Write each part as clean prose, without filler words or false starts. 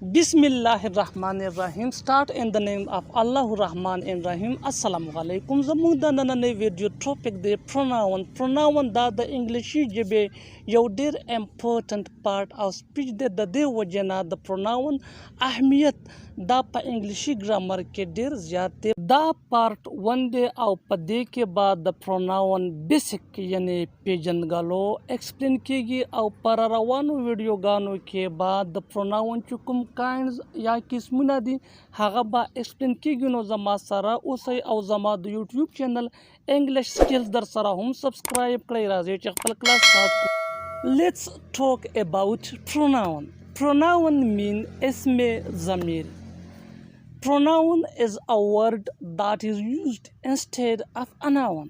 Bismillahirrahmanirrahim. Start in the name of Allah Rahman and Rahim. Assalamu alaikum. Zamung da nana video topic the pronoun. Pronoun da the English jibe your dear important part of speech de the wajana the pronoun ahmiyat da pa English grammar ke dear zyate da part one day au pade ke baad the pronoun basic yani pejan galo explain kegi au pararawanu video gano ke baad the pronoun chukum kinds या किस्मना दी हागा बा एक्सप्लेन कीगी नो जमा सारा उसै औ जमा द यूट्यूब चैनल इंग्लिश स्किल्स दर सारा हम सब्सक्राइब करे राजे चखल class start let's talk about pronoun. Pronoun mean isme zamir. Pronoun is a word that is used instead of a noun.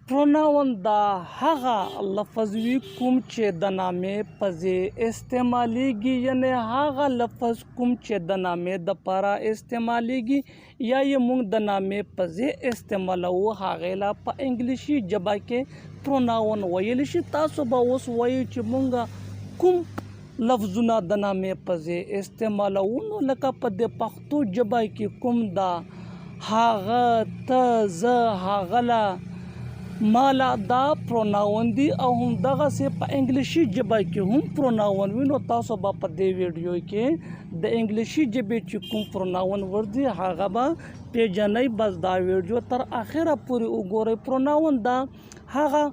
Pronoun da haga लफज वी कुम चे दना में पजे इस्तेमालीगी यानी हागा लफज कुम चे दना में दपारा इस्तेमालीगी या ये मुंग दना में पजे इस्तेमालवो हागेला पा इंग्लिशी जबा के प्रोनाउन वयलिशी तासो बावस वय चे मुंगा कुम लफ्जुना दना में पजे इस्तेमालवो नो लका पदे पख्तो जबा के कुम दा हागा त ज हागला माला दा प्रोनाउन दी او هم دغه سه په انګلیشي ژبه کې هم پروناون وینو تاسو به په دې ویډیو کې د انګلیشي ژبې چې کوم پروناون وردی هغه به پیژنئ بس دا ویډیو تر اخره پورې وګورئ پروناون دا هغه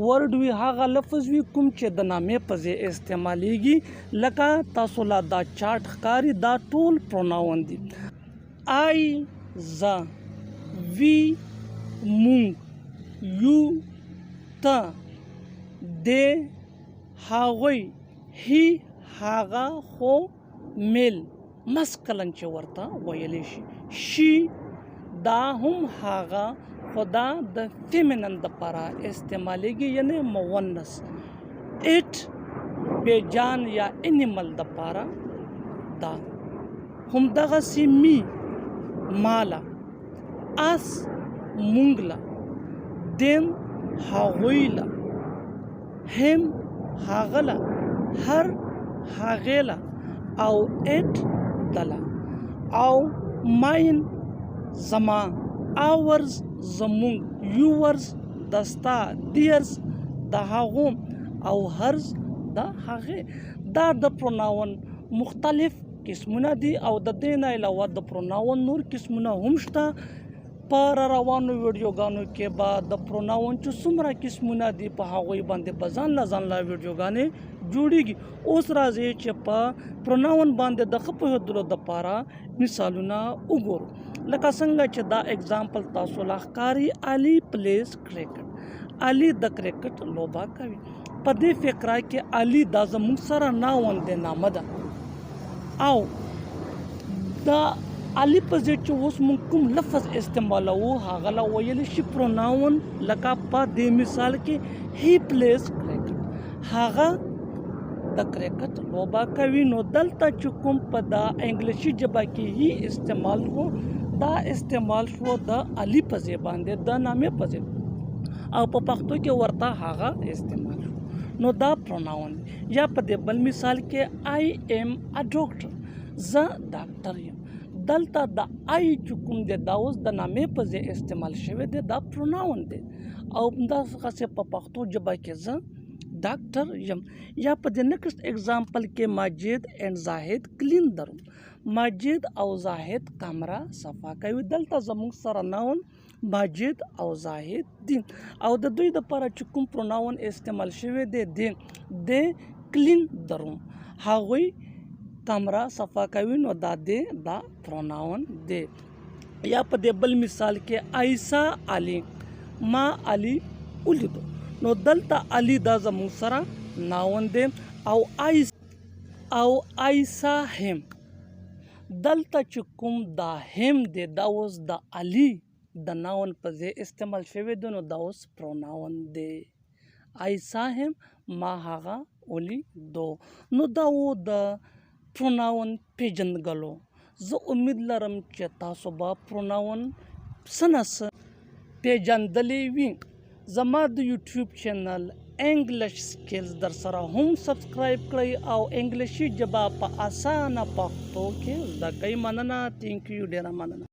ورډ وی هغه لفظ وی کوم چې د نامې په ځای استعمالیږي لکه تاسو لا دا چارت ښکاري دا ټول پروناون دي آی ز وی مونږ یو تا دے هاغوی هی هاغا خو میل مسکلن چې ورته ویلی شي دا هم هاغا خدا د فیمینن دپاره استعمالیږي یعنی مونس اټ بیجان یا انیمل دپاره دا هم دغسې می مالا اس مونږ دیم هاغویلا هم هاغلا هر هاغلا او ات دلا او ماین زما اورز زمون یورز دستا دیرز د هاغوم او هرز د هاغه دا د پروناون مختلف قسمونه دي او د دې نه علاوه د پروناون نور قسمونه هم شته پر روانو ویډیو غانو کې بعد د پروناون چې څومره قسمونه دي په هغوی باندې بزان لا ویډیو غانې جوړیږي اوس راځي چې په پروناون باندې د خپو دلو د پاره مثالونه وګورو لکه څنګه چې دا اگزامپل تاسو لاخکاری علي پلیز کرکټ علي د کرکټ لوبه کوي په دې فکر کې علي د زموږ سره ناون د نامه ده او دا علي په ځای چې اوس موږ کوم لفظ استعمالوو هغه لا ویلی شي پروناون لکه په دې مثال کې هی پلیز کرکټ هغه د کرکټ لوبه کوي نو دلته چې کوم په دا انګلیشي ژبه کې هی استعمال وو دا استعمال شو د علي په ځای باندې د نامې په ځای او په پښتو کې ورته هغه استعمال شو نو دا پروناون یا په دې بل مثال کې آی ایم ا ډاکټر زه ډاکټر یم دلته د آی چې کوم دی دا اوس د نامې په ځای استعمال شوی دی دا پروناون دی او همداسې په پښتو ژبه کې زه ډاکټر یم یا په دې نیکسټ اگزامپل کې ماجد اینڈ زاهد کلین دروم ماجد او زاهد کمره صفا کوي دلته زموږ سره ناون ماجد او زاهد دي او د دوی دپاره چې کوم پروناون استعمال شوی دی د کلین دروم هغوی کمره صفا کوي نو دا دی دا پروناون دی یا په دې بل مثال کې ایسا علي ما علي ولیدو نو دلته علي دا زموږ سره ناون دی او ایسا هم دلته چې کوم دا هم دی دا اوس د علي د ناون په ځای استعمال شوی دی نو دا اوس پروناون دی ایسا هم ما هغه ولیدو نو دا و د پروناون پیژندګلو زه امید لرم چې تاسو به پروناون څه نه څه پیژندلی وي زما د یوټیوب چینل انګلش سکلز در سره هم سبسکرایب کړئ او انګلیشي ژبه په اسانه پښتو کې زده کړئ. مننه. تھینک یو. ډیره مننه.